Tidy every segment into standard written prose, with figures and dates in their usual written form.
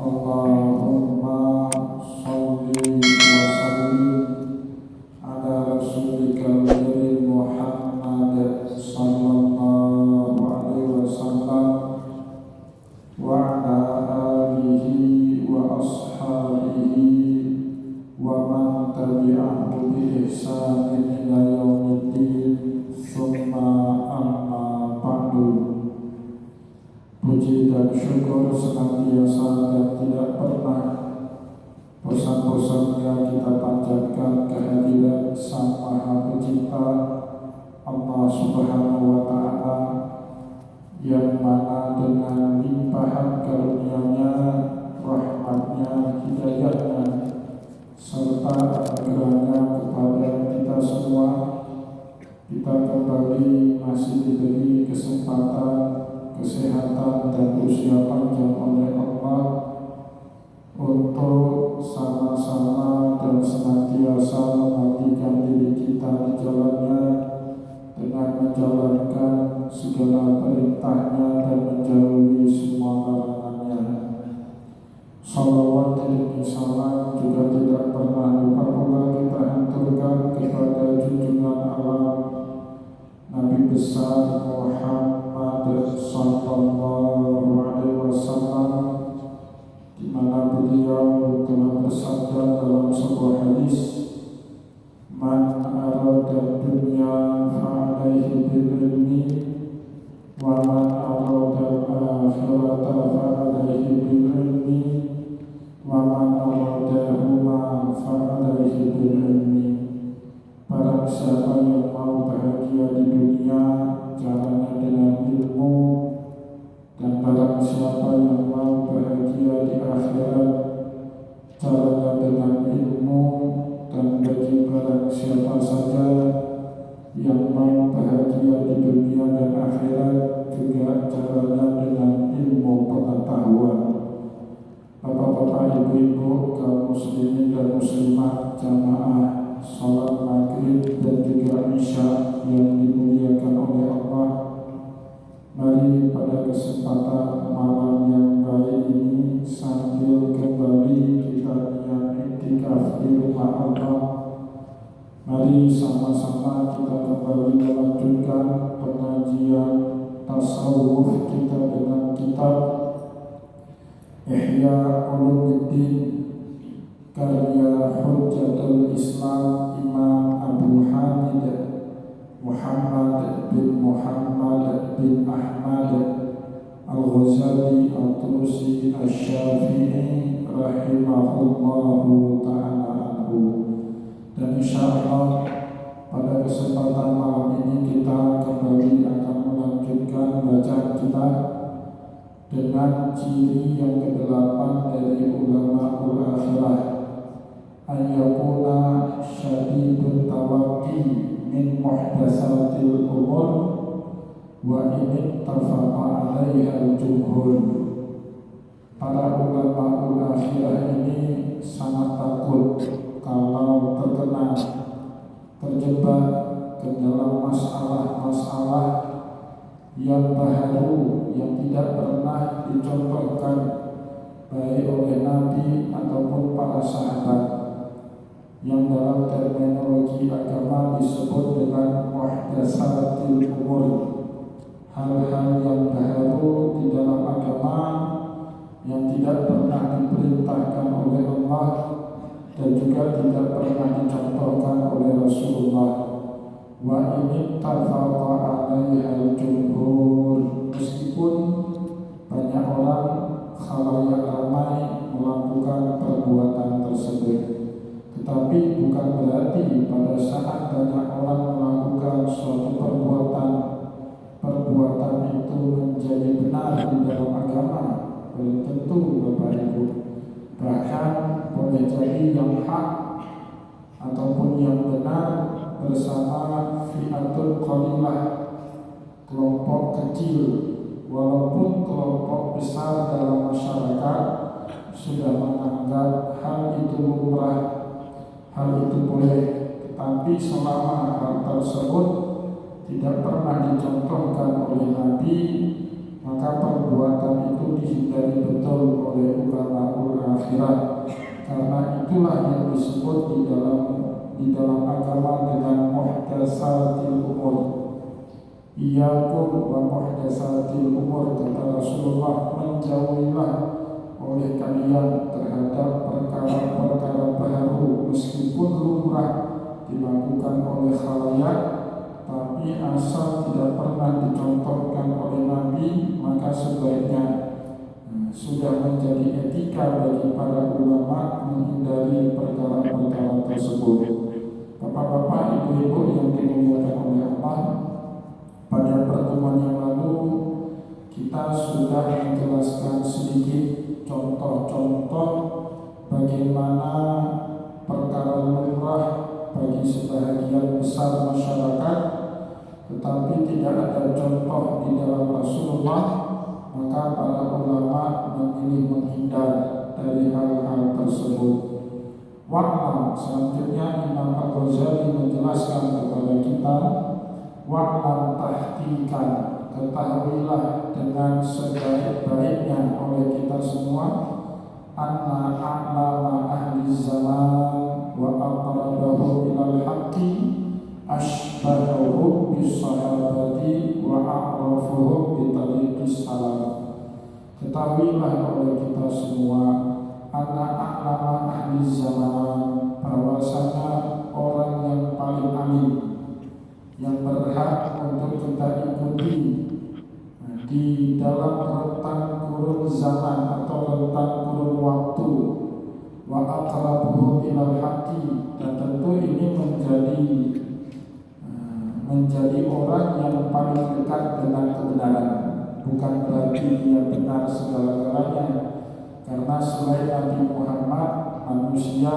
Allahumma sholli wa sallim ala rasulika al-karim Muhammad sallallahu alaihi wasallam wa ala alihi wa ashabihi wa man tabi'ahu bi ihsanin ila yaumiddin tsumma amma ba'du. Puji dan syukur senantiasa dan tidak pernah bosan-bosannya kita panjatkan kehadirat Sang Maha Pencipta Allah Subhanahu wa Ta'ala, yang mana dengan limpahan karunia-Nya, rahmat-Nya, hidayah-Nya, serta anugerah-Nya kepada kita semua, kita kembali masih diberi kesempatan, kesehatan dan usia panjang oleh Allah untuk sama-sama dan senantiasa mengabdikan diri kita di jalannya dengan menjalankan segala perintahnya dan menjauhi semua larangannya. Salawat dan salam juga tidak pernah lupa pula kita haturkan kepada junjungan alam Nabi besar Muhammad sallallahu alaihi wasallam, di mana beliau telah bersabda dalam sebuah hadis, "Man arada dunya fa alaihi bil ilmi wa man arada akhirata fa alaihi bil ilmi wa man arada huma fa alaihi bil ilmi." Barang siapa yang mau bahagia di dunia, caranya dengan ilmu, dan barang siapa yang mau bahagia di akhirat, caranya dengan ilmu. Dan bagi barang siapa saja yang mau bahagia di dunia dan akhirat, juga caranya dengan ilmu pengetahuan. Bapak-bapak, ibu-ibu, kaum muslimin dan muslimat, jamaah salat maghrib dan juga isya yang dimuliakan oleh Allah, mari pada kesempatan malam yang baik ini, sambil kembali kita niat iktikaf di rumah Allah, mari sama-sama kita kembali melanjutkan pengajian tasawuf kita dengan kitab Ihya Ulumuddin karya Hujjatul Islam Imam Abu Hamid Muhammad bin Muhammad bin Ahmad Al-Ghazali Al-Tusi Al-Syafi'i rahimahullahu ta'ala anhu. Dan insyaallah pada kesempatan malam ini kita kembali akan melanjutkan bacaan kita dengan ciri yang ke-8 dari ulama akhirah, ayyakuna syadidun tawaqi min muhdatsatil umur wa in tafaqa 'alaiha al-jumhur. Para ulama akhirah ini sangat takut kalau terjebak ke dalam masalah-masalah yang baru, yang tidak pernah dicontohkan baik oleh Nabi ataupun para sahabat, yang dalam terminologi agama disebut dengan muhdatsatil umur, hal-hal yang baru di dalam agama yang tidak pernah diperintahkan oleh Allah dan juga tidak pernah dicontohkan oleh Rasulullah. Wa in tafaqa 'alaiha al-jumhur, meskipun banyak orang khalayak ramai melakukan perbuatan tersebut, tetapi bukan berarti pada saat banyak orang melakukan suatu perbuatan itu menjadi benar di dalam agama. Belum tentu, Bapak Ibu. Bahkan boleh jadi yang hak ataupun yang benar bersama fi'atul qalilah, kelompok kecil, walaupun kelompok besar dalam masyarakat sudah menganggap hal itu lumrah, hal itu boleh, tetapi selama hal tersebut tidak pernah dicontohkan oleh Nabi, maka perbuatan itu dihindari betul oleh ulama di dalam agama dengan muhdatsatil umur. Iyyakum wa muhdatsatil umur, kata Rasulullah, menjauhilah oleh kalian terhadap perkara-perkara baru meskipun lumrah dilakukan oleh khalayak, tapi asal tidak pernah dicontohkan oleh Nabi, maka sebaiknya sudah menjadi etika bagi para ulama menghindari perkara-perkara tersebut. Bapak-bapak, ibu-ibu yang dimuliakan oleh Allah, pada pertemuan yang lalu kita sudah menjelaskan sedikit contoh-contoh bagaimana perkara lumrah bagi sebahagian besar masyarakat, tetapi tidak ada contoh di dalam Rasulullah, maka para ulama memilih menghindar dari hal-hal tersebut. Wa'lam, selanjutnya Imam Al-Ghazali menjelaskan kepada kita, wa'lam tahqiqan, ketahuilah dengan sebaik-baiknya oleh kita semua, anna a'lama ahli zaman wa aqrabahu ilal haqqi ashbahuhum bis sahabati wa a'rafuhum bi tariqis salaf. Ketahuilah oleh kita semua, anna a'lama ahli zaman, bahwasanya orang yang paling alim, yang berhak untuk kita ikuti di dalam rentang kurun zaman atau rentang kurun waktu, wa aqrabuhum ilal haqqi, dan tentu ini menjadi orang yang paling dekat dengan kebenaran. Bukan berarti dia benar segala-galanya, karena selain Nabi Muhammad, manusia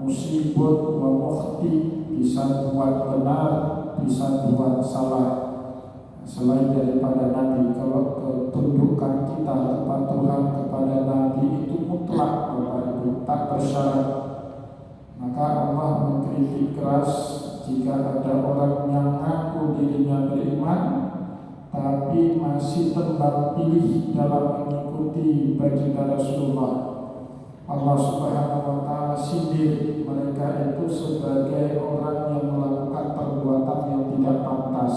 musibut wa mukhti, bisa buat benar, bisa buat salah. Selain daripada Nabi, kalau ketundukan kita, kepatuhan kepada Nabi itu mutlak, Bapak Ibu, tak bersyarat. Maka Allah mengkritik keras jika ada orang yang ngaku dirinya beriman tapi masih tebang pilih dalam mengikuti baginda Rasulullah. Allah Subhanahu wa ta'ala sindir mereka itu sebagai orang yang melakukan perbuatan yang tidak pantas.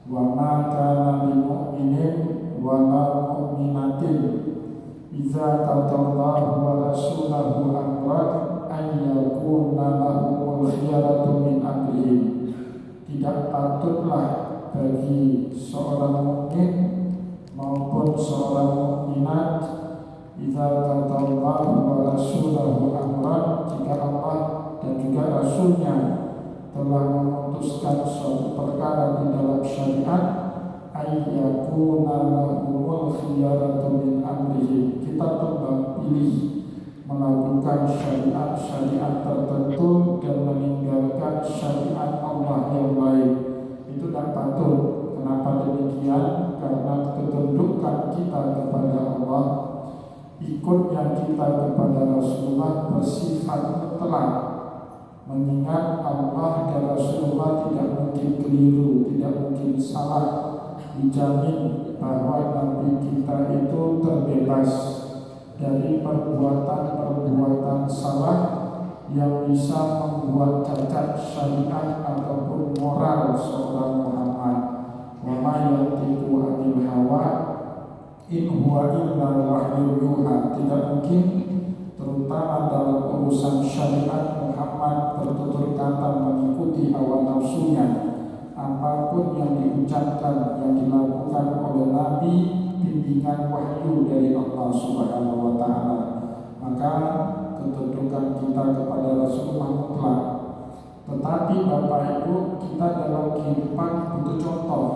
Wa ma kana lil mu'minin wa la mu'minatin idza qadallahu wa rasulahu amran an yakuna lahumul khiyaratu min amrihim. Tidak patutlah bagi seorang mukmin maupun seorang mukminat, idza qadallahu wa rasulahu amran, jika Allah dan juga Rasulnya telah memutuskan suatu perkara di dalam syariat, ayyakuna lahumul khiyaratu min amrihim, kita tebang pilih melakukan syariat-syariat tertentu dan meninggalkan syariat Allah yang lain. Itu tidak patut. Kenapa demikian? Karena ketundukan kita kepada Allah, ikutnya kita kepada Rasulullah bersifat mutlak. Mengingat Allah dan Rasulullah tidak mungkin keliru, tidak mungkin salah. Dijamin bahwa Nabi kita itu terbebas dari perbuatan-perbuatan salah yang bisa membuat cacat syariat ataupun moral seorang Muhammad. Wa ma yantiqu 'anil hawa in huwa illa wahyun yuha. Tidak mungkin, terutama dalam urusan syariat, Muhammad bertutur kata mengikuti hawa nafsunya. Apapun yang diucapkan, yang dilakukan oleh Nabi, bimbingan wahyu dari Allah Subhanahu wa ta'ala. Maka ketundukan kita kepada Rasulullah mutlak. Tetapi Bapak Ibu, kita dalam kehidupan butuh contoh.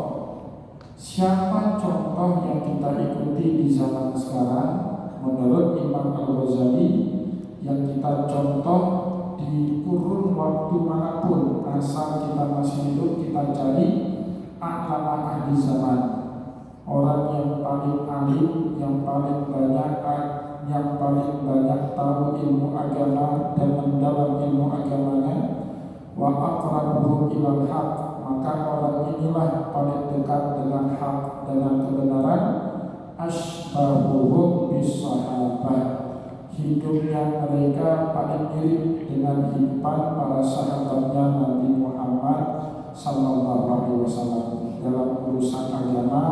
Siapa contoh yang kita ikuti di zaman sekarang? Menurut Imam Al-Ghazali, yang kita contoh di kurun waktu manapun, asal kita masih hidup, kita cari a'lama ahli zaman, orang yang paling alim, yang paling banyak tahu ilmu agama dan mendalam ilmu agamanya. Wa aqrabuhum ilal haq, maka orang inilah paling dekat dengan hak, dengan kebenaran. Ashbahuhum bis sahabah, hidupnya mereka paling mirip dengan kehidupan para sahabatnya Nabi Muhammad sallallahu alaihi wasallam dalam urusan agama,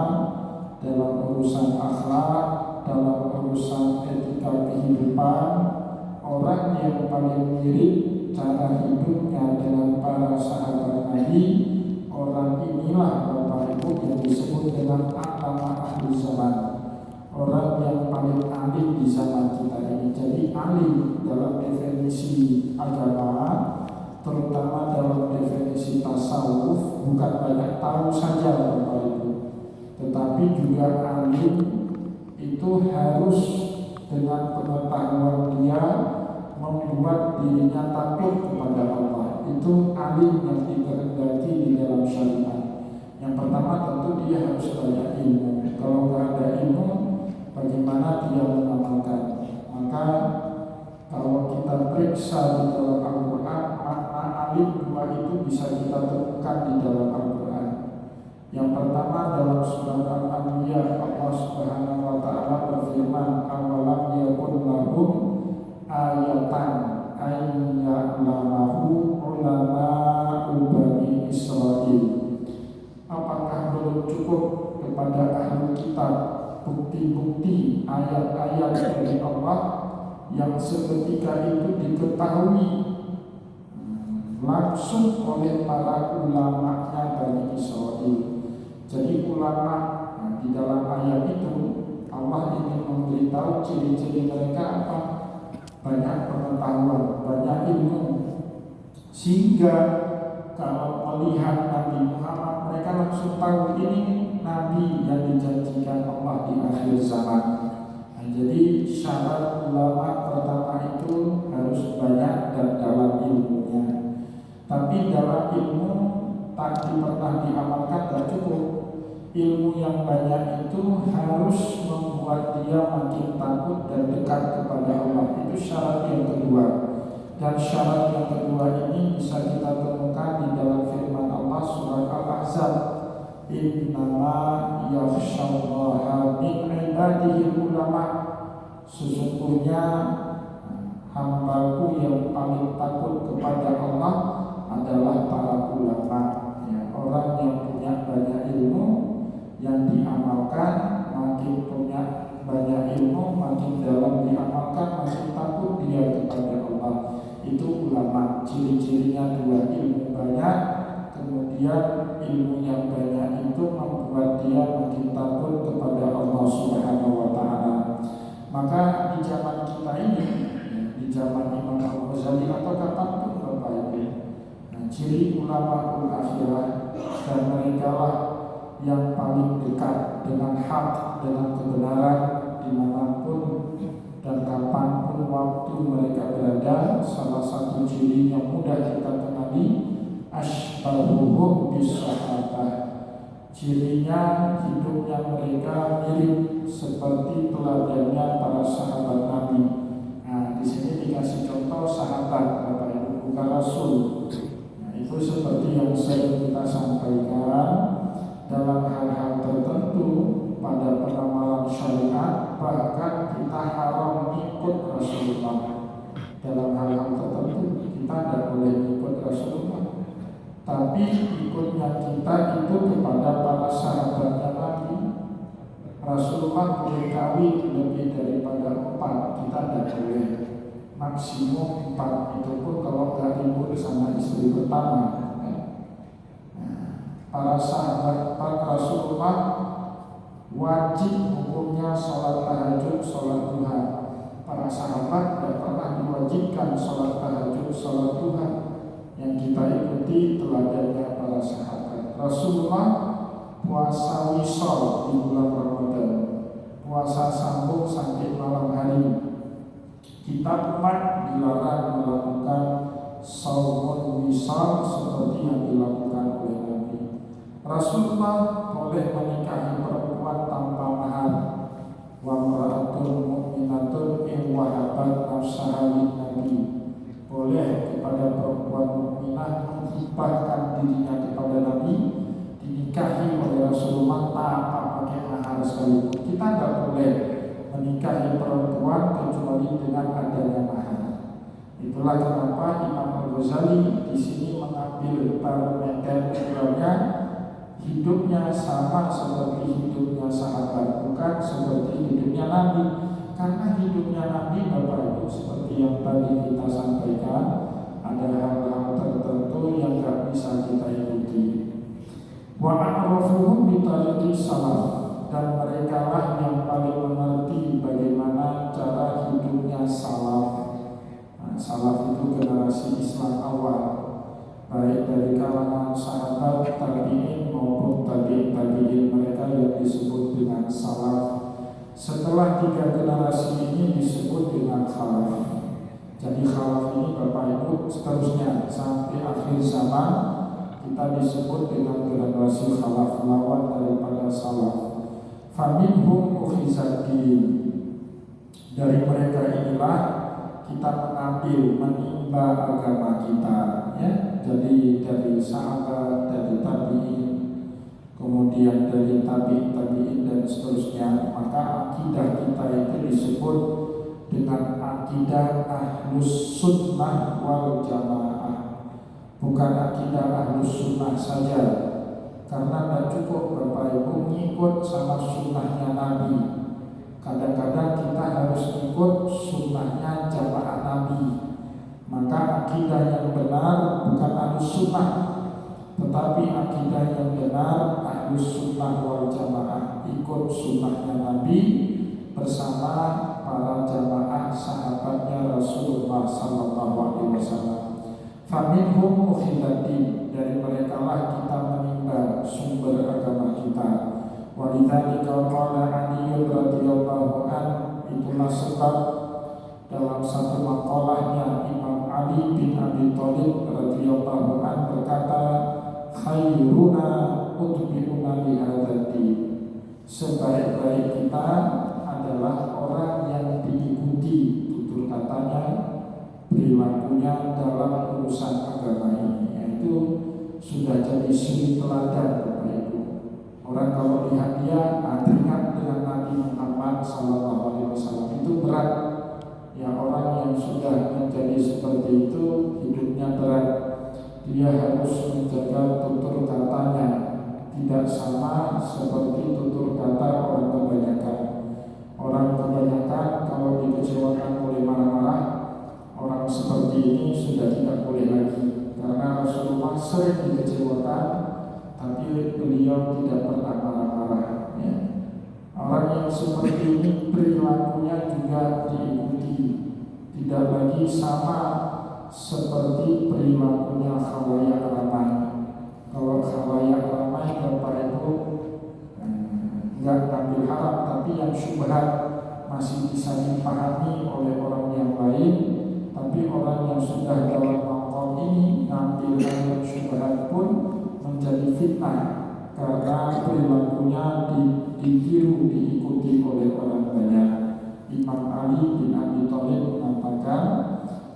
dalam urusan akhlak, dalam urusan etika kehidupan. Orang yang paling mirip cara hidupnya dengan para sahabat Nabi, orang inilah Bapak Ibu yang disebut dengan ulama akhir zaman. Orang yang paling alim di zaman kita ini. Jadi alim dalam definisi agama, terutama dalam definisi tasawuf, bukan banyak tahu saja Bapak Ibu, tetapi juga alim itu harus dengan pengetahuan dia membuat dirinya takut kepada Allah. Itu alim yang dikehendaki di dalam syariat. Yang pertama tentu dia harus banyak ilmu. Kalau nggak ada ilmu, bagaimana dia mengamalkan? Maka kalau kita periksa di dalam Al-Quran, makna alim dua itu bisa kita temukan di dalam Al-Quran. Yang pertama dalam surat Al-Anbiya, Allah Subhanahu wa Ta'ala berfirman, "Awalam yakun lahum ayatan ayya'lamahu ulama'u bani Israil." Apakah belum cukup kepada ahli kitab bukti-bukti ayat-ayat dari Allah yang seketika itu diketahui langsung oleh para ulama-nya Bani Israil. Jadi ulama di dalam ayat itu Allah ingin memberitahu ciri-ciri mereka apa? Banyak pengetahuan, banyak ilmu, sehingga kalau melihat Nabi Muhammad mereka langsung tahu ini Nabi yang dijanjikan Allah di akhir zaman. Nah, jadi syarat ulama pertama itu harus banyak dan dalam ilmunya. Tapi dalam ilmu tadi pernah diamalkan tidak cukup. Ilmu yang banyak itu harus membuat dia makin takut dan dekat kepada Allah. Itu syarat yang kedua. Dan syarat yang kedua ini bisa kita temukan di dalam firman Allah surat Al-Ahzab, "Innama yakhshallaha min ibadihi ulama." Sesungguhnya hambaku yang paling takut kepada Allah adalah para ulama, ya, orang yang punya banyak ilmu yang diamalkan. Makin punya banyak ilmu, makin dalam diamalkan, makin takut dia kepada Allah. Itu ulama. Ciri-cirinya dua, ilmu banyak, kemudian ilmu yang banyak itu membuat dia makin takut kepada Allah Subhanahu wa Ta'ala. Maka di zaman kita ini, di zaman Imam Al-Ghazali atau kapanpun Bapak Ibu, ciri ulama ul-akhirah dan mereka lah yang paling dekat dengan hak, dengan kebenaran dimanapun dan kapanpun waktu mereka berada. Salah satu ciri yang mudah kita kenali, ashbahuhum bis-sahabah. Cirinya hidupnya mereka mirip seperti teladannya para sahabat Nabi. Nah, di sini dikasih contoh sahabat, Bapak Ibu, bukan Rasul. Nah, itu seperti yang sering kita sampaikan dalam hal-hal tertentu pada penamalan syariat, bahkan kita haram ikut Rasulullah. Dalam hal-hal tertentu kita tidak boleh ikut Rasulullah, tapi ikutnya kita itu kepada para sahabatnya Nabi. Rasulullah boleh kawin lebih daripada 4, kita tidak boleh. Maksimum 4, itu pun kalau nggak ribut sama istri pertama. Para sahabat Rasulullah wajib hukumnya sholat tahajud, sholat duha. Para sahabat tidak pernah diwajibkan sholat tahajud, sholat duha. Yang kita ikuti teladannya para sahabat. Rasulullah puasa wisol di bulan Ramadan, puasa sambung sampai malam hari. Kita umat dilarang melakukan saumun wisol seperti yang dilakukan oleh Nabi. Rasulullah boleh menikahi perempuan tanpa mahar. Wa mar'atun mu'minatun in wahabat nafsaha lin-nabi. Boleh kepada perempuan mukminah menghibahkan dirinya kepada Nabi, dinikahi oleh Rasulullah tanpa pakai mahar sekalipun. Kita tidak boleh menikahi perempuan tolak kecuali dengan adanya mahar. Itulah kenapa Imam Al-Ghazali di sini mengambil parameter ukurannya hidupnya sama seperti hidupnya sahabat, bukan seperti hidupnya Nabi. Karena hidupnya Nabi, Bapak Ibu, seperti yang tadi kita sampaikan, ada hal-hal tertentu yang tidak bisa kita ikuti. Wa a'rafuhum bi tariqi salaf, dan mereka lah yang paling mengerti bagaimana cara hidupnya salaf. Salaf itu generasi Islam awal, baik dari kalangan sahabat, tabi'in maupun tabi'in mereka yang disebut dengan salaf. Setelah 3 generasi ini disebut dengan khalaf. Jadi khalaf ini Bapak Ibu seterusnya sampai akhir zaman kita disebut dengan generasi khalaf, lawan daripada salaf. Faminhum ukhizadin, dari mereka inilah kita mengambil, menimba agama kita, ya. Jadi dari sahabat, dari tabi'in, kemudian dari tabi'in dan seterusnya, maka akidah kita itu disebut dengan akidah ahlus sunnah wal jamaah, bukan akidah ahlus sunnah saja, karena tidak cukup Bapak Ibu ngikut sama sunnahnya Nabi. Kadang-kadang kita harus ikut sunnahnya jamaah Nabi. Maka akidah yang benar bukan ahlus sunnah, tetapi akidah yang benar ahlus sunnah wal jamaah, ikut sunnahnya Nabi bersama para jamaah sahabatnya Rasulullah Sallallahu Alaihi Wasallam. Faminhum ukhidati, dari mereka lah kita menimba sumber agama kita. Walidzalika qala Ali radhiyallahu an, itulah sebab dalam satu maqalahnya Imam Ali bin Abi Thalib radhiyallahu an berkata, khairuna utbi'una bihadzati, sebaik-baik kita adalah orang yang diikuti tutur katanya, perilakunya dalam urusan agama ini. Yaitu sudah jadi suri teladan Bapak Ibu. Orang kalau lihat dia teringat dengan Nabi Muhammad SAW, itu berat. Ya, orang yang sudah menjadi seperti itu hidupnya berat. Dia harus menjaga tutur katanya, tidak sama seperti tutur kata orang kebanyakan. Orang kebanyakan kalau dikecewakan boleh marah-marah, orang seperti ini sudah tidak boleh lagi. Karena Rasulullah sering dikecewakan, tapi beliau tidak pernah marah-marah, ya. Orang yang seperti ini perilakunya juga diikuti, tidak lagi sama seperti perilakunya khalayak ramai. Kalau khalayak ramai Bapak Ibu enggak ambil harap, tapi yang syubhat masih bisa dipahami oleh orang yang lain. Tapi orang yang sudah dalam maqam ini ngambil yang syubhat pun menjadi fitnah, karena perilakunya ditiru, diikuti oleh orang banyak. Imam Ali bin Abi Thalib mengatakan,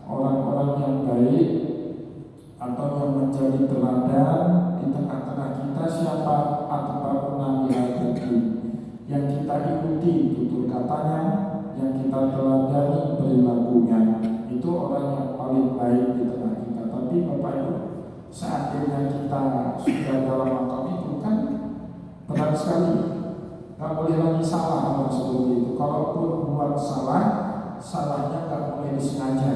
orang-orang yang baik atau yang menjadi teladan di tengah-tengah kita siapa? Atba'una bihadzati, yang kita ikuti tutur katanya, yang kita teladani perilakunya, itu orang yang paling baik di tengah kita. Tapi Bapak Ibu, seandainya kita sudah dalam makam itu kan berat sekali, nggak boleh lagi salah orang seperti itu. Kalaupun buat salah, salahnya nggak boleh disengaja.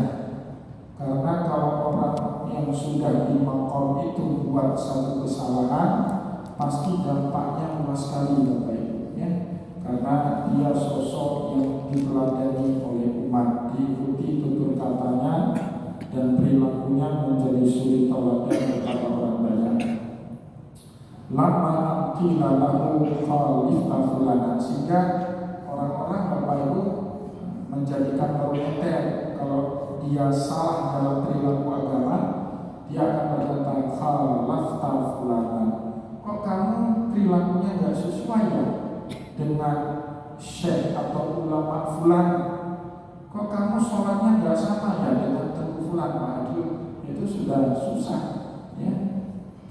Karena kalau orang yang sudah di makam itu buat satu kesalahan, pasti dampaknya luas sekali Bapak Ibu, ya. Karena dia sosok yang diteladani oleh umat, diikuti tutur katanya dan perilakunya menjadi suri teladan kepada orang banyak. Lama qila lahu khalifta fulanan, sehingga orang-orang Bapak Ibu menjadikan barometer. Kalau dia salah dalam perilaku agama, dia akan berkata khalafta fulanan, kok kamu perilakunya nggak sesuai ya dengan syekh atau ulama fulan, kok kamu sholatnya nggak sama ya dengan teguh fulan. Pak, itu sudah susah, ya.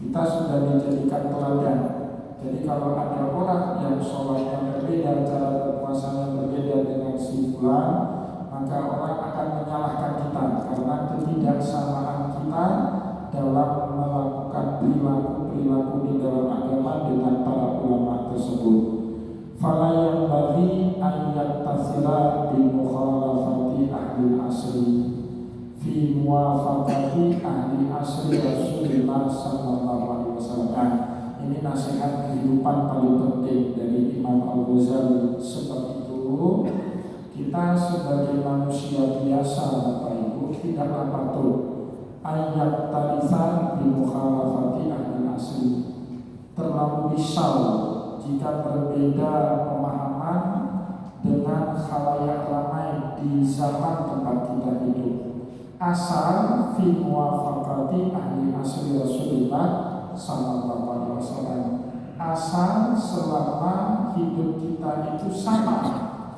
Kita sudah dijadikan teladan. Jadi kalau ada orang yang sholatnya berbeda, cara berpuasanya berbeda dengan si fulan, maka orang akan menyalahkan kita karena ketidaksamaan kita dalam melakukan perilaku-perilaku di dalam agama dengan para ulama tersebut. Fala yanbaghi an yattasila bi mukhalafati ahli asri fi muwafaqati ahli asri Rasulullah sallallahu alaihi wasallam. Ini nasihat kehidupan paling penting dari Imam Al-Ghazali. Seperti itu, kita sebagai manusia biasa, Bapak Ibu, tidaklah patut ayat tarisan di mukhalafati ahli asli. Terlalu risau jika berbeda pemahaman dengan khalayak ramai di zaman tempat kita hidup. Asal fi muwafaqati ahli asli Rasulullah sallallahu alaihi wasallam. Asal selama hidup kita itu sama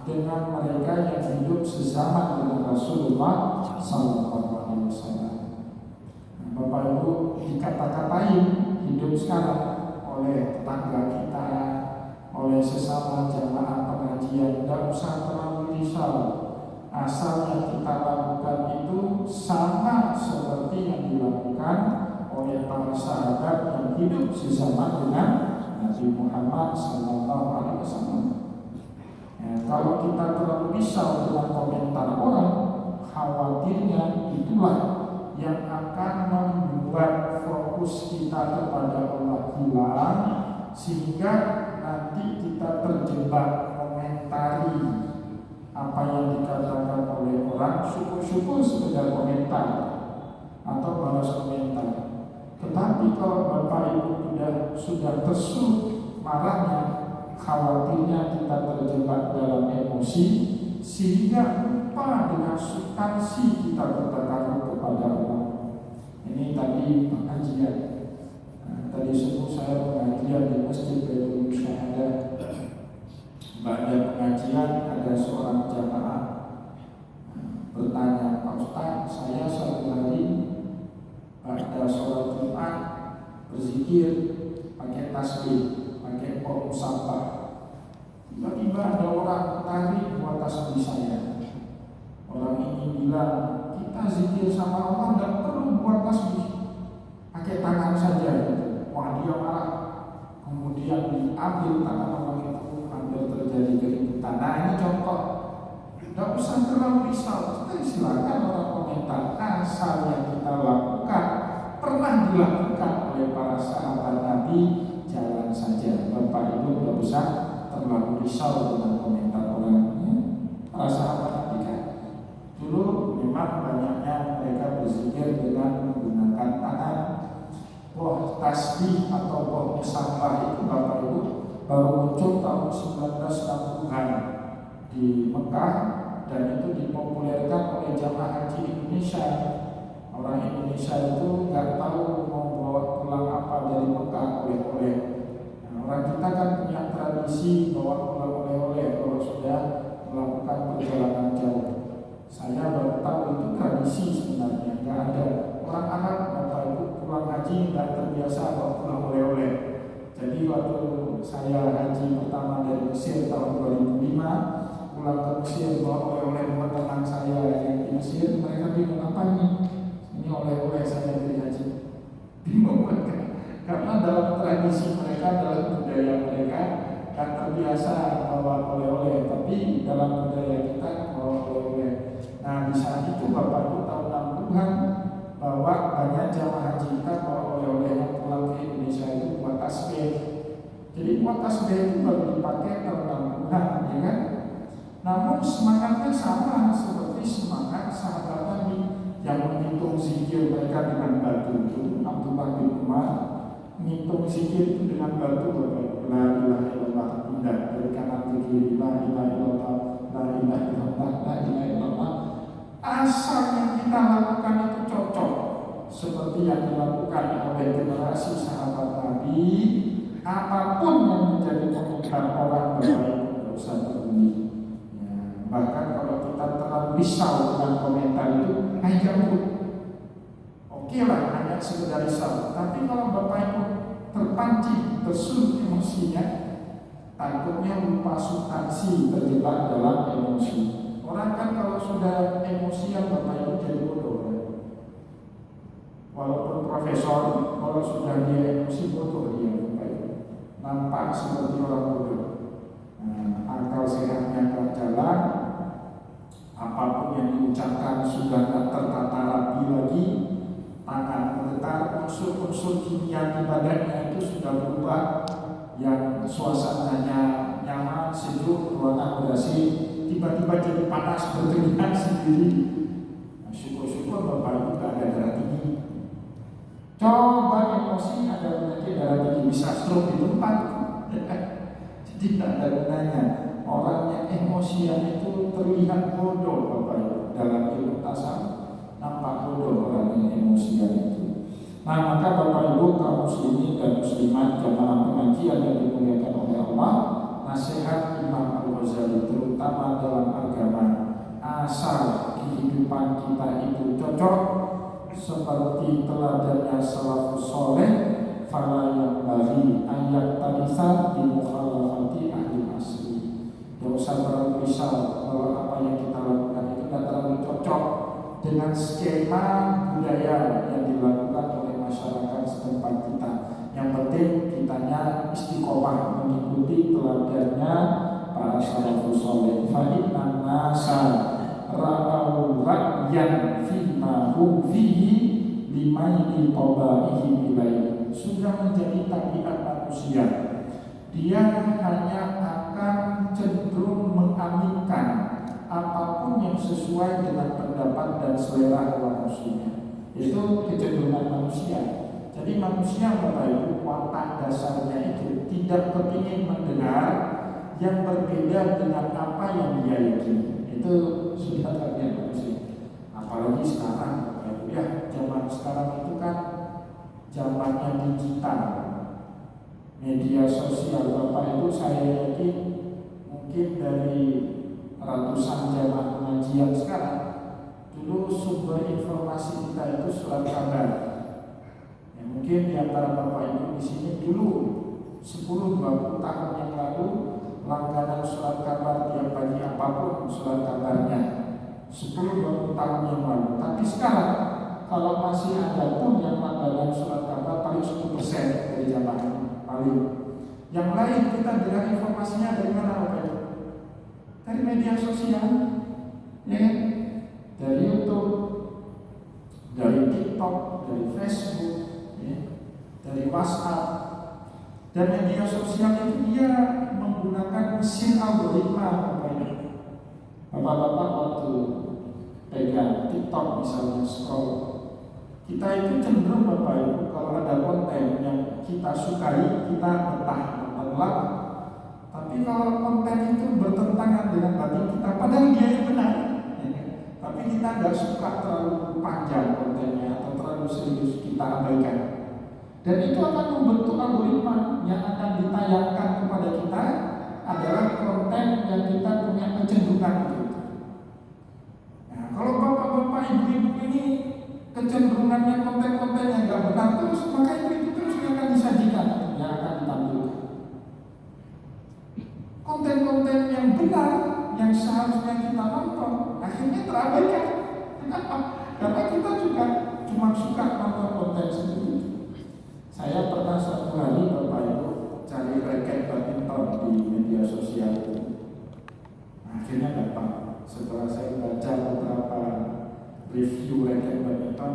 dengan mereka yang hidup sezaman dengan Rasulullah sallallahu alaihi wasallam. Bapak Ibu, dikata-katain hidup sekarang oleh tetangga kita, oleh sesama jamaah pengajian, tidak usah terlalu risau. Asal yang kita lakukan itu sama seperti yang dilakukan oleh para sahabat yang hidup sezaman dengan Nabi Muhammad sallallahu alaihi wasallam. Kalau kita terlalu risau dengan komentar orang, khawatirnya itulah yang akan membuat fokus kita kepada Allah hilang, sehingga nanti kita terjebak komentari apa yang dikatakan oleh orang. Syukur-syukur sekedar komentar atau balas komentar. Tetapi kalau Bapak Ibu sudah tersulut marahnya, khawatirnya kita terjebak dalam emosi sehingga lupa dengan substansi kita bertakaruf kepada Allah. Ini tadi pengajian. Tadi subuh saya pengajian di Masjid Baitul Musyahadah. Pada pengajian ada seorang jamaah bertanya, Pak Ustaz, saya satu hari pada sholat Jumat berzikir pakai tasbih, pakai pok musafah. Tiba-tiba ada orang tarik buat tasbih saya. Orang ini bilang, kita zikir sama Allah tidak perlu buat tasbih, pakai tangan saja. Wah, dia marah. Kemudian diambil tangan orang itu, hampir terjadi keributan. Nah, ini contoh. Tidak usah terlalu risau. Kita silakan orang komentar. Asal yang kita lakukan pernah dilakukan oleh para sahabat Nabi, jalan saja. Bapak Ibu tidak usah terlalu risau dengan komentar orang. Para sahabat Nabi kan dulu memang banyaknya mereka berzikir dengan menggunakan tangan. Wah, tasbih atau wah musafah itu Bapak Ibu baru muncul tahun 1960-an di Mekah, dan itu dipopulerkan oleh jamaah haji Indonesia. Orang Indonesia itu nggak tahu mau bawa pulang apa dari Mekah oleh-oleh. Orang kita kan punya tradisi bawa pulang oleh-oleh kalau sudah melakukan perjalanan jauh. Saya baru tahu itu tradisi sebenarnya, nggak ada. Orang Arab Bapak Ibu pulang haji nggak terbiasa bawa pulang oleh-oleh. Jadi waktu saya haji pertama dari Mesir tahun 2005, pulang ke Mesir bawa oleh-oleh buat teman saya yang di Mesir, mereka bingung apa ini? Ini oleh-oleh saya dari haji. Bingung kan? Karena dalam tradisi mereka, dalam budaya mereka kan terbiasa bawa oleh-oleh, tapi dalam budaya kita bawa oleh-oleh. Nah, di saat itu Bapak Ibu tahun 60-an bahwa banyak jamaah haji kita bawa oleh-oleh yang pulang ke Indonesia itu buat tasbih. Jadi buat tasbih itu baru dipakai tahun 60-an, ya kan? Namun semangatnya sama seperti semangat sahabat Nabi yang menghitung zikir mereka dengan batu. Itu Abdullah bin Umar menghitung zikir itu dengan batu. La ilaha illallah, tidak dari kanan ke kiri. La ilaha illallah, la ilaha illallah, la ilaha illallah. Asal yang kita lakukan itu cocok seperti yang dilakukan oleh generasi sahabat Nabi, apapun yang menjadi komentar orang berbaik tidak usah peduli. Bahkan kalau kita terlalu risau dengan komentar itu, aja oke lah, hanya sekedar risau. Tapi kalau Bapak Ibu terpancing, tersulut emosinya, takutnya lupa substansi, terjebak dalam emosi. Orang kan kalau sudah emosian Bapak Ibu jadi bodoh kan? Walaupun profesor, kalau sudah dia emosi bodoh dia Bapak Ibu. Nampak seperti orang bodoh. Akal sehatnya akan jalan, apapun yang diucapkan sudah tak tertata rapi lagi, tangan bergetar, unsur-unsur kimia di badannya itu sudah berubah, yang suasananya nyaman, sejuk, ruangan bersih, tiba-tiba jadi panas berkeringat sendiri. Syukur-syukur Bapak Ibu gak ada darah tinggi. Coba emosi ada penyakit darah tinggi, bisa stroke di tempat. Jadi tak ada gunanya. Orang yang emosian itu terlihat bodoh Bapak Ibu. Dalam ilmu tasawuf nampak bodoh orang yang emosian itu. Nah, maka Bapak Ibu kaum muslimin dan muslimat jamaah pengajian yang dimuliakan oleh Allah, nasihat Imam Al-Ghazali terutama dalam agama, asal kehidupan kita itu cocok seperti teladannya salafus soleh, fala yang bagi ayat tadisa di mukhalafati ahli asli. Tidak usah terlalu risau kalau apa yang kita lakukan itu tidak terlalu cocok dengan skema budaya yang dilakukan oleh masyarakat setempat kita. Yang penting kitanya istiqomah mengikuti teladannya para salafus soleh. Fa inna nasa ra'au ra'yan fima hum fihi limaini tabaihi ilaihi. Sudah menjadi tabiat manusia. Dia hanya akan cenderung mengaminkan apapun yang sesuai dengan pendapat dan selera manusia. Itu kecenderungan manusia. Jadi manusia Bapak Ibu watak dasarnya itu tidak kepingin mendengar yang berbeda dengan apa yang dia yakini. Itu sudah tabiat manusia. Apalagi sekarang Bapak Ibu ya, zaman sekarang itu kan zamannya digital, media sosial. Bapak Ibu saya yakin mungkin dari ratusan jamaah pengajian sekarang, dulu sumber informasi kita itu surat kabar. Ya, mungkin di antara Bapak Ibu di sini dulu 10-20 tahun yang lalu langganan surat kabar tiap pagi apapun surat kabarnya 10-20 tahun yang lalu. Tapi sekarang kalau masih ada pun yang langganan surat kabar paling 10% dari jamaah paling. Yang lain kita dengar informasinya dari mana Bapak Ibu? Dari media sosial, ya, dari YouTube, dari TikTok, dari Facebook, ya, dari WhatsApp. Dan media sosial itu dia menggunakan mesin algoritma. Bapak-bapak waktu pegang TikTok misalnya scroll, kita itu cenderung Bapak Ibu kalau ada konten yang kita sukai, kita betah nonton lama. Tapi kalau konten itu bertentangan dengan batin kita, padahal dia yang benar, tapi kita nggak suka terlalu panjang kontennya atau terlalu serius, kita abaikan. Dan itu akan membentuk algoritma yang akan ditayangkan kepada kita adalah konten yang kita punya kecenderungan itu. Nah, kalau bapak-bapak, ibu-ibu ini kecenderungannya konten-konten yang nggak benar terus, maka itu terus yang akan disajikan, yang akan ditampilkan. Konten-konten yang benar yang seharusnya kita tonton akhirnya terabaikan. Kenapa? Karena kita juga cuma suka nonton konten sendiri. Saya pernah satu hari Bapak Ibu cari raket badminton di media sosial itu. Akhirnya dapat. Setelah saya baca beberapa review raket badminton,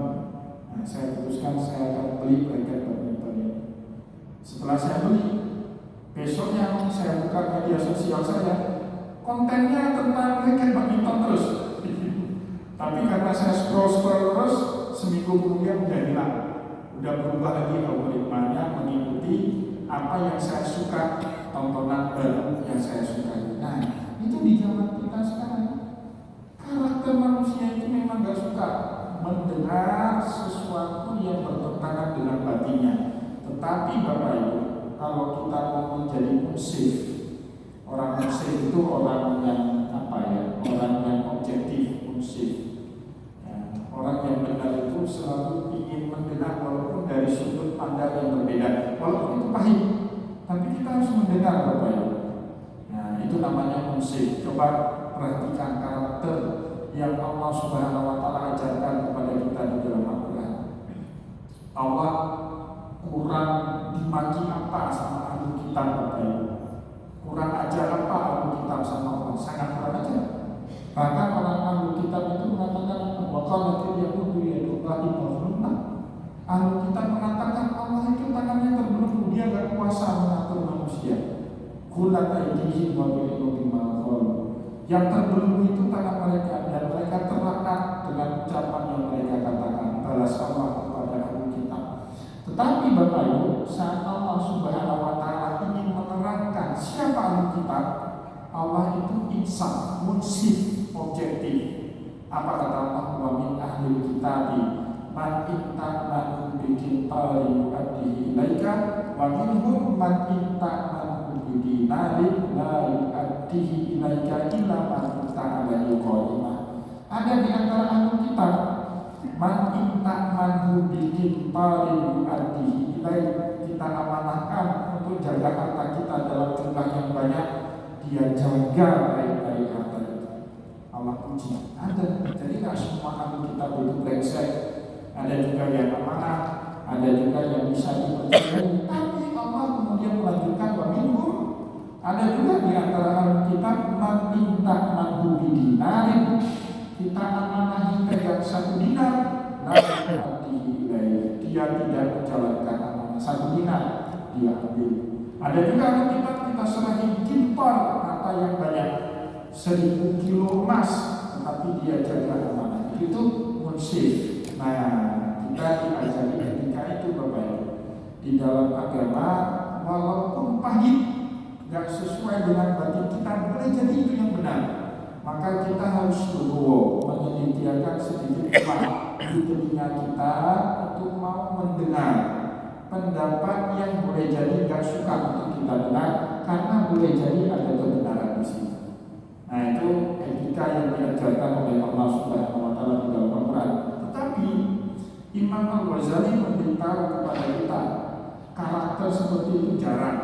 saya putuskan saya akan beli raket badminton ini. Setelah saya beli, besoknya saya buka media sosial saya, kontennya tentang raket badminton terus. Tapi karena saya scroll terus, seminggu kemudian udah hilang, udah berubah lagi algoritmanya mengikuti apa yang saya suka, tontonan baru yang saya suka. Nah, itu di zaman kita sekarang. Karakter manusia itu memang gak suka mendengar sesuatu yang bertentangan dengan batinnya. Tetapi Bapak Ibu, kalau kita mau menjadi munsif, orang munsif itu orang yang orang yang objektif, munsif. Orang yang benar itu selalu ingin mendengar walaupun dari sudut pandang yang berbeda, walaupun itu pahit, tapi kita harus mendengar Bapak Ibu. Nah, itu namanya munsif. Coba perhatikan karakter yang Allah Subhanahu wa taala ajarkan kepada kita di dalam Al-Qur'an. Allah kurang dimaki apa sama ahli kitab Bapak Ibu? Kurang ajar apa ahli kitab sama Allah? Sangat kurang ajar. Bahkan orang ahli kitab itu mengatakan waqala yahudu yadullahi maghlullah. Ahli kitab mengatakan Allah itu tangannya terbelenggu, dia gak kuasa mengatur manusia. Qulat aydihim wa bi'ilmu bima qalu. Yang terbelenggu itu tangan mereka, dan mereka terlaknat dengan ucapan yang mereka katakan. Balas Allah kepada ahli kitab. Tetapi Bapak Ibu, saat Allah Subhanahu wa taala ingin menerangkan siapa ahli kitab, Allah itu insaf, munsif, objektif. Apa kata Allah? Wa min ahli kitabi man intamanu bikin tari yu'addihi ilaika wa minhum man intamanu bidinarin la yu'addihi ilaika illa man ta'ala yuqalimah. Ada di antara ahli kitab man intamanu bikin tari yu'addihi ilaika, kita amanahkan untuk jaga harta kita dalam jumlah yang banyak, dia jaga baik-baik harta itu. Allah puji. Ada, jadi nggak semua ahli kitab itu brengsek. Ada juga yang amanah, ada juga yang bisa dipercayai. Tapi Allah kemudian melanjutkan wa minhum, ada juga di antara ahli kitab man intamanu bidinarin, kita amanahi pegang 1 dinar, dia tidak menjalankan amanah 1 dinar, dia ambil. Ada juga ahli kitab kita serahin kintor, harta yang banyak, 1000 kilo emas, tetapi dia jaga amanah. Itu munsif. Nah, kita diajari ketika itu Bapak Ibu, di dalam agama walaupun pahit, gak sesuai dengan batin kita, boleh jadi itu yang benar. Maka kita harus legowo, menyediakan sedikit uang di telinga kita untuk mau mendengar pendapat yang boleh jadi gak suka untuk kita dengar, karena boleh jadi ada kebenaran di situ. Nah, itu etika yang diajarkan oleh Allah Subhanahu wa taala di dalam Al-Qur'an. Tetapi Imam Al-Ghazali memberitahu kepada kita karakter seperti itu jarang.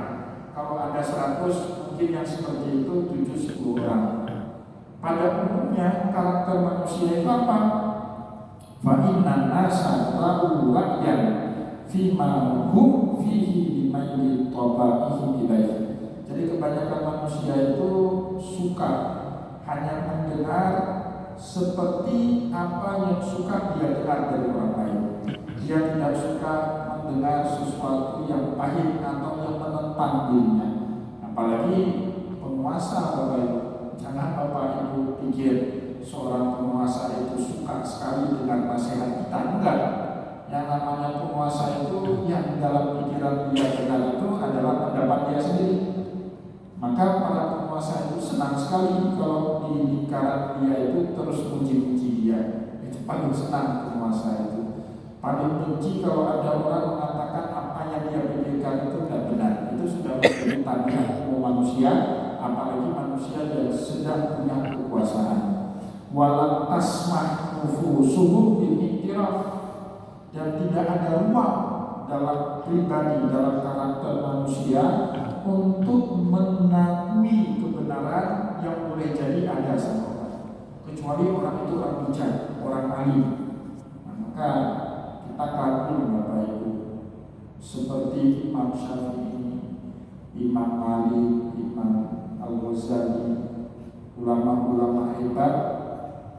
Kalau ada 100, mungkin yang seperti itu 7-10 orang. Pada umumnya karakter manusia itu apa? Fa innan nasa lahu ra'yan fima hum fihi bimaili tabaihi ilaihi. Jadi kebanyakan manusia itu suka hanya mendengar seperti apa yang suka dia dengar dari orang lain. Dia tidak suka mendengar sesuatu yang pahit atau yang menentang dirinya. Apalagi penguasa, Bapak Ibu. Jangan Bapak Ibu pikir seorang penguasa itu suka sekali dengan nasihat kita. Enggak. Yang namanya penguasa itu yang dalam pikiran dia dengar itu adalah pendapat dia sendiri. Maka para penguasa itu senang sekali kalau di lingkaran dia itu terus puji-puji dia. Itu paling senang penguasa itu. Paling benci kalau ada orang mengatakan apa yang dia pikirkan itu tidak benar. Itu sudah menjadi tabiat manusia, apalagi manusia yang sedang punya kekuasaan. Walam tasmah nufusuhum bil iktiraf, dan tidak ada ruang dalam pribadi, dalam karakter manusia untuk mengakui kebenaran yang boleh jadi ada sama orang, kecuali orang itu orang bijak, orang alim. Nah, maka kita kagum Bapak Ibu, seperti Imam Syafi'i, Imam Malik, Imam Al-Ghazali, ulama-ulama hebat,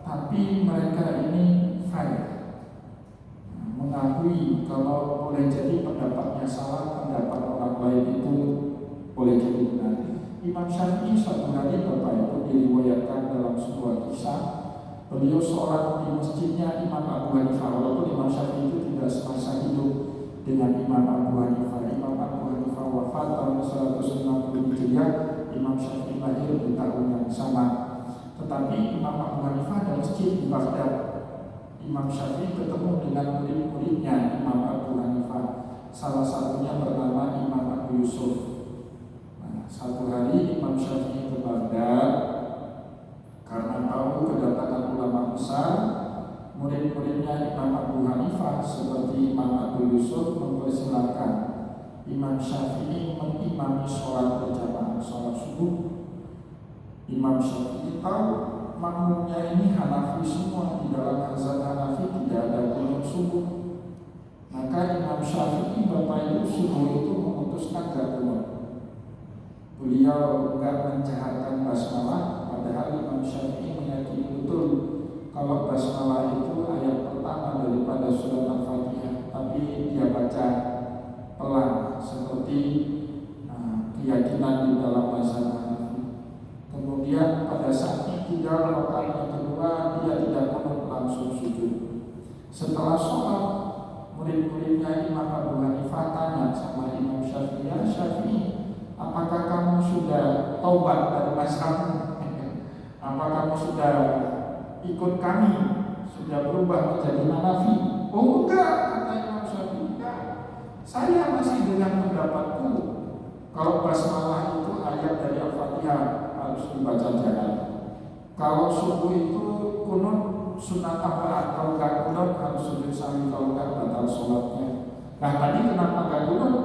tapi mereka ini fair, mengakui kalau boleh jadi pendapatnya salah, pendapat orang lain itu boleh jadi benar. Imam Syafi'i suatu hari Bapak Ibu diriwayatkan dalam sebuah kisah, beliau sholat di masjidnya Imam Abu Hanifah. Walaupun Imam Syafi'i itu tidak semasa hidup dengan Imam Abu Hanifah. Imam Abu Hanifah wafat tahun 160 Hijriah, Imam Syafi'i lahir di tahun yang sama. Tetapi Imam Abu Hanifah ada masjid di Baghdad. Imam Syafi'i ketemu dengan murid-muridnya Imam Abu Hanifah. Salah satunya bernama Imam Abu Yusuf. Satu hari Imam Syafi'i ke Baghdad karena tahu kedatangan ulama besar. Murid-muridnya Imam Abu Hanifah seperti Imam Abu Yusuf mempersilahkan Imam Syafi'i mengimami sholat berjamaah, sholat subuh. Imam Syafi'i tahu makmumnya ini Hanafi semua, di dalam mazhab Hanafi tidak ada kunut subuh. Maka Imam Syafi'i Bapak Ibu subuh itu memutuskan gak kunut. Beliau gak menjaharkan basmalah, padahal Imam Syafi'i meyakini betul kalau basmalah itu ayat pertama daripada surat Al-Fatihah, tapi dia baca pelan seperti keyakinan di dalam mazhab Hanafi. Kemudian pada saat tinggal rakaat yang kedua dia tidak kunut, langsung sujud. Setelah sholat, murid-muridnya Imam Abu Hanifah tanya sama Imam Syafi'i, ya Syafi'i, apakah kamu sudah taubat dari mazhabmu? Apa kamu sudah ikut kami, sudah berubah menjadi Hanafi? Oh enggak, kata Imam Syafi'i, enggak. Saya masih dengan pendapatku kalau basmalah itu ayat dari Al-Fatihah harus dibaca jalan. Kalau subuh itu kunut sunat tambahan, kalau enggak kunut harus sujud sahwi, kalau enggak batal sholatnya. Nah tadi kenapa enggak kunut?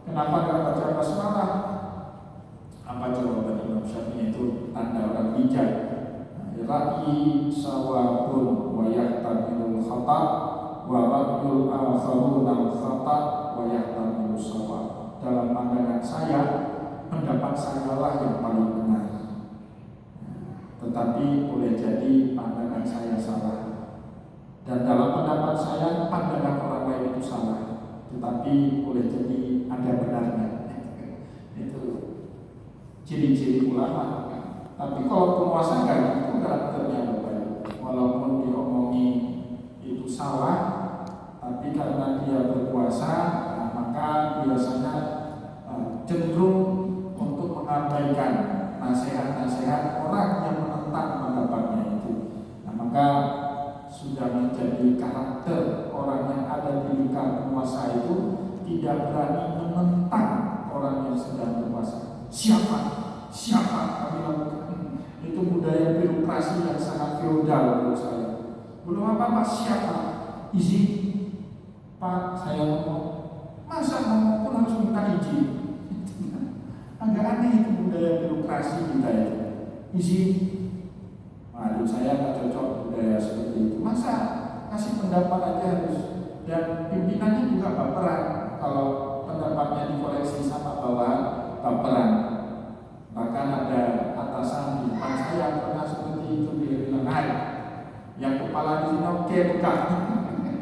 Kenapa enggak baca basmalah? Apa jawaban Imam Syafi'i? Itu tanda orang bijak. Ra'i sawabun wa yahtamilul khata wa ra'yul akharun al khata wa yahtamilul sawab. Dalam pandangan saya, pendapat saya lah yang paling benar, tetapi boleh jadi pandangan saya salah. Dan dalam pendapat saya, pandangan orang lain itu salah, tetapi boleh jadi ada benarnya. Itu ciri-ciri ulama. Tapi kalau penguasa itu karakternya berbeda. Walaupun diomongi itu salah, tapi karena dia berkuasa, maka biasanya cenderung untuk mengabaikan nasihat-nasihat orang yang menentang pendapatnya itu. Nah, maka sudah menjadi karakter orang yang ada di lingkar penguasa itu tidak berani menentang orang yang sedang berkuasa. Siapa kami lakukan? Itu budaya birokrasi yang sangat feodal menurut saya. Belum apa-apa, siapa? Izin, Pak, saya ngomong. Masa ngomong pun harus minta izin? Agak aneh itu budaya birokrasi kita itu. Izin. Waduh, saya nggak cocok budaya seperti itu. Masa kasih pendapat aja harus? Dan pimpinannya juga baperan. Kalau pendapatnya dikoreksi sama bawahan, baperan. Bahkan ada atasan di depan saya pernah seperti itu, dia bilang, "Hai, yang kepala di sini oke bukan?"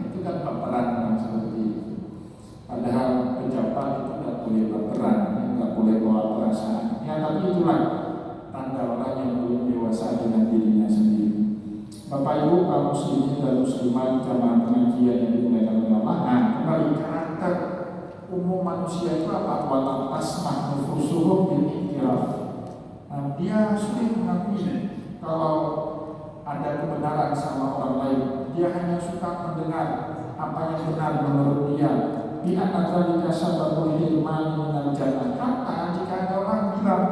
Itu kan baperan orang seperti itu. Padahal pejabat itu tidak boleh baperan, tidak boleh bawa perasaan. Ya tapi itulah tanda orang yang belum dewasa dengan dirinya sendiri. Bapak Ibu kaum muslimin dan muslimat jamaah pengajian yang dimuliakan oleh Allah. Nah, kembali karakter umum manusia itu apa? Walau tasmah nufusuhum bil iktiraf. Dia sulit mengakui kalau ada kebenaran sama orang lain. Dia hanya suka mendengar apa yang benar menurut dia. Di antara dikasih sababul ilman minal jannah. Kata jika ada orang bilang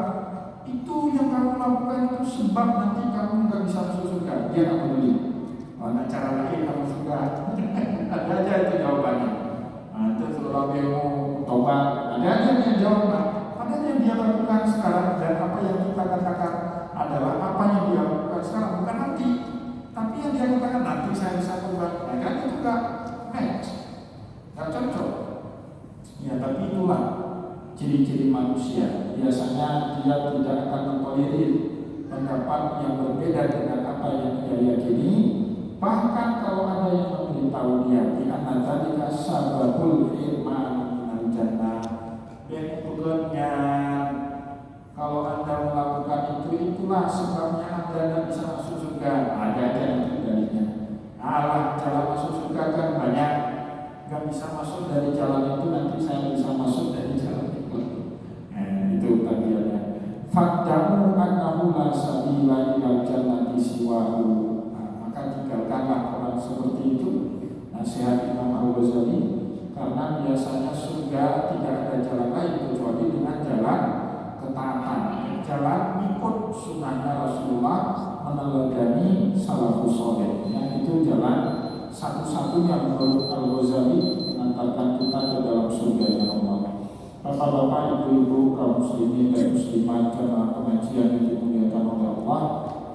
itu yang kamu lakukan itu sebab nanti kamu nggak bisa masuk surga, dia nggak peduli. Mana cara lain kamu surga? Ada aja itu jawabannya. Terus kalau dia mau tobat, ada aja yang jawab. Padahal yang dia lakukan sekarang dan apa yang kita katakan adalah apa yang dia lakukan sekarang, bukan nanti. Tapi yang dia katakan nanti saya bisa tobat, nah, kan itu nggak match, nggak cocok. Ya tapi itulah ciri-ciri manusia. Biasanya dia tidak akan mentolerir pendapat yang berbeda dengan apa yang dia yakini. Bahkan kalau ada yang memberitahu dia di antara sababul iman minal jannah, bentuknya kalau Anda melakukan itulah sebabnya Anda tidak bisa masuk surga. Ada itu dalilnya. Allah jalan masuk surga kan banyak, nggak bisa masuk dari jalan itu, nanti saya bisa masuk dari jalan itu. Itu bagiannya. Faktamu annahu la sabila ilal jannati siwahu. Maka tinggalkanlah orang seperti itu. Nasihat Imam Al-Ghazali, karena biasanya surga tidak ada jalan lain kecuali dengan jalan ketaatan, jalan ikut sunnahnya Rasulullah, meneladani salafus saleh. Yang itu jalan satu-satunya menurut Al-Ghazali mengantarkan kita ke dalam surga Allah. Bapak-bapak, ibu-ibu, kaum muslimin dan muslimat jamaah pengajian yang dimuliakan oleh Allah,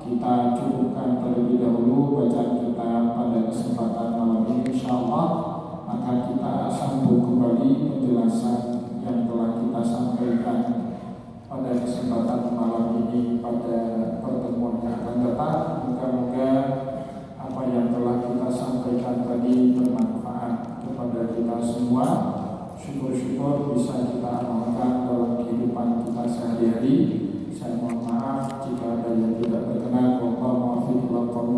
kita cukupkan terlebih dahulu bacaan kita pada kesempatan malam ini, insyaallah akan kita sambung kembali penjelasan yang telah kita sampaikan pada kesempatan malam ini pada pertemuan yang akan datang. Moga-moga apa yang telah kita sampaikan tadi bermanfaat kepada kita semua. Syukur-syukur bisa kita amalkan dalam kehidupan kita sehari-hari. Saya mohon maaf jika ada yang tidak berkenan. Wallahu muwaffiq ila aqwamit